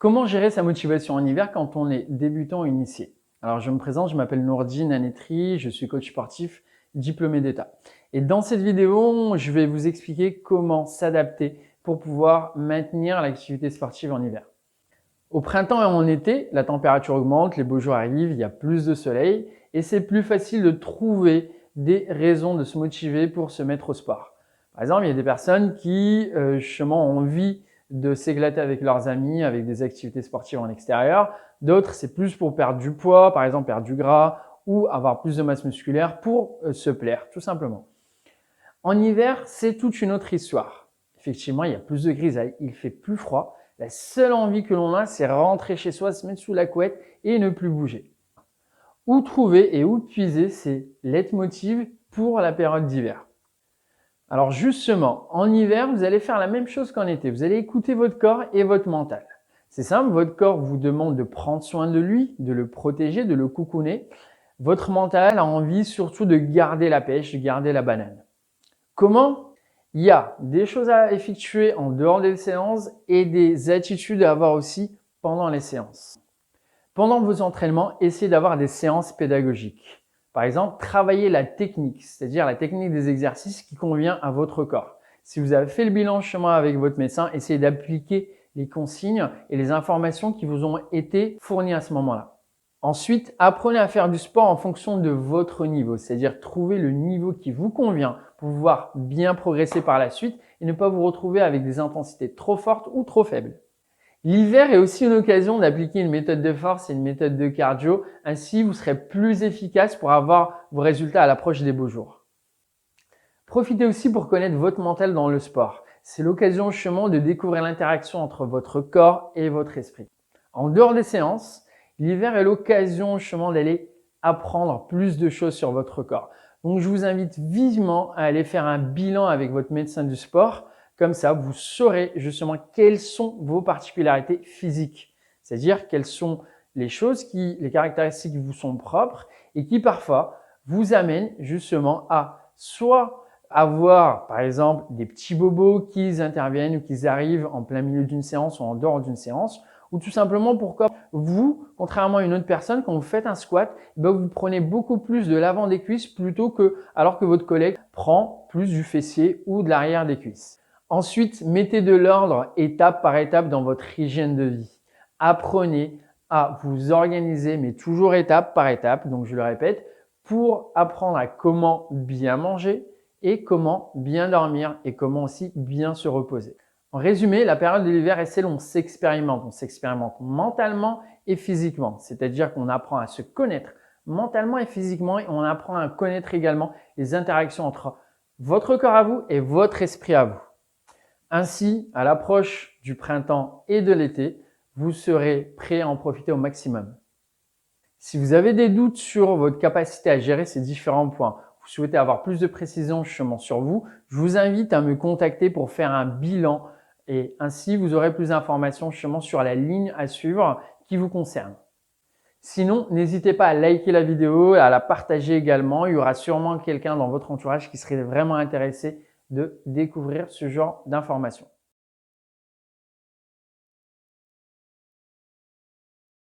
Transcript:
Comment gérer sa motivation en hiver quand on est débutant ou initié? Alors, je me présente, je m'appelle Nourdine Anetri, je suis coach sportif diplômé d'État. Et dans cette vidéo, je vais vous expliquer comment s'adapter pour pouvoir maintenir l'activité sportive en hiver. Au printemps et en été, la température augmente, les beaux jours arrivent, il y a plus de soleil et c'est plus facile de trouver des raisons de se motiver pour se mettre au sport. Par exemple, il y a des personnes qui justement ont envie de s'éclater avec leurs amis, avec des activités sportives en extérieur. D'autres, c'est plus pour perdre du poids, par exemple perdre du gras ou avoir plus de masse musculaire pour se plaire, tout simplement. En hiver, c'est toute une autre histoire. Effectivement, il y a plus de grisaille, il fait plus froid. La seule envie que l'on a, c'est rentrer chez soi, se mettre sous la couette et ne plus bouger. Où trouver et où puiser ces leitmotivs pour la période d'hiver? Alors justement, en hiver, vous allez faire la même chose qu'en été. Vous allez écouter votre corps et votre mental. C'est simple, votre corps vous demande de prendre soin de lui, de le protéger, de le coucouner. Votre mental a envie surtout de garder la pêche, de garder la banane. Comment? Il y a des choses à effectuer en dehors des séances et des attitudes à avoir aussi pendant les séances. Pendant vos entraînements, essayez d'avoir des séances pédagogiques. Par exemple, travaillez la technique, c'est-à-dire la technique des exercices qui convient à votre corps. Si vous avez fait le bilan de chemin avec votre médecin, essayez d'appliquer les consignes et les informations qui vous ont été fournies à ce moment-là. Ensuite, apprenez à faire du sport en fonction de votre niveau, c'est-à-dire trouver le niveau qui vous convient pour pouvoir bien progresser par la suite et ne pas vous retrouver avec des intensités trop fortes ou trop faibles. L'hiver est aussi une occasion d'appliquer une méthode de force et une méthode de cardio. Ainsi, vous serez plus efficace pour avoir vos résultats à l'approche des beaux jours. Profitez aussi pour connaître votre mental dans le sport. C'est l'occasion justement de découvrir l'interaction entre votre corps et votre esprit. En dehors des séances, l'hiver est l'occasion justement d'aller apprendre plus de choses sur votre corps. Donc, je vous invite vivement à aller faire un bilan avec votre médecin du sport. Comme ça, vous saurez justement quelles sont vos particularités physiques. C'est-à-dire quelles sont les caractéristiques qui vous sont propres et qui parfois vous amènent justement à soit avoir par exemple des petits bobos qui interviennent ou qui arrivent en plein milieu d'une séance ou en dehors d'une séance, ou tout simplement pourquoi vous, contrairement à une autre personne, quand vous faites un squat, vous prenez beaucoup plus de l'avant des cuisses plutôt que alors que votre collègue prend plus du fessier ou de l'arrière des cuisses. Ensuite, mettez de l'ordre étape par étape dans votre hygiène de vie. Apprenez à vous organiser, mais toujours étape par étape, donc je le répète, pour apprendre à comment bien manger et comment bien dormir et comment aussi bien se reposer. En résumé, la période de l'hiver est celle où on s'expérimente. On s'expérimente mentalement et physiquement, c'est-à-dire qu'on apprend à se connaître mentalement et physiquement et on apprend à connaître également les interactions entre votre corps à vous et votre esprit à vous. Ainsi, à l'approche du printemps et de l'été, vous serez prêt à en profiter au maximum. Si vous avez des doutes sur votre capacité à gérer ces différents points, vous souhaitez avoir plus de précision justement sur vous, je vous invite à me contacter pour faire un bilan et ainsi vous aurez plus d'informations justement sur la ligne à suivre qui vous concerne. Sinon, n'hésitez pas à liker la vidéo et à la partager également. Il y aura sûrement quelqu'un dans votre entourage qui serait vraiment intéressé de découvrir ce genre d'informations.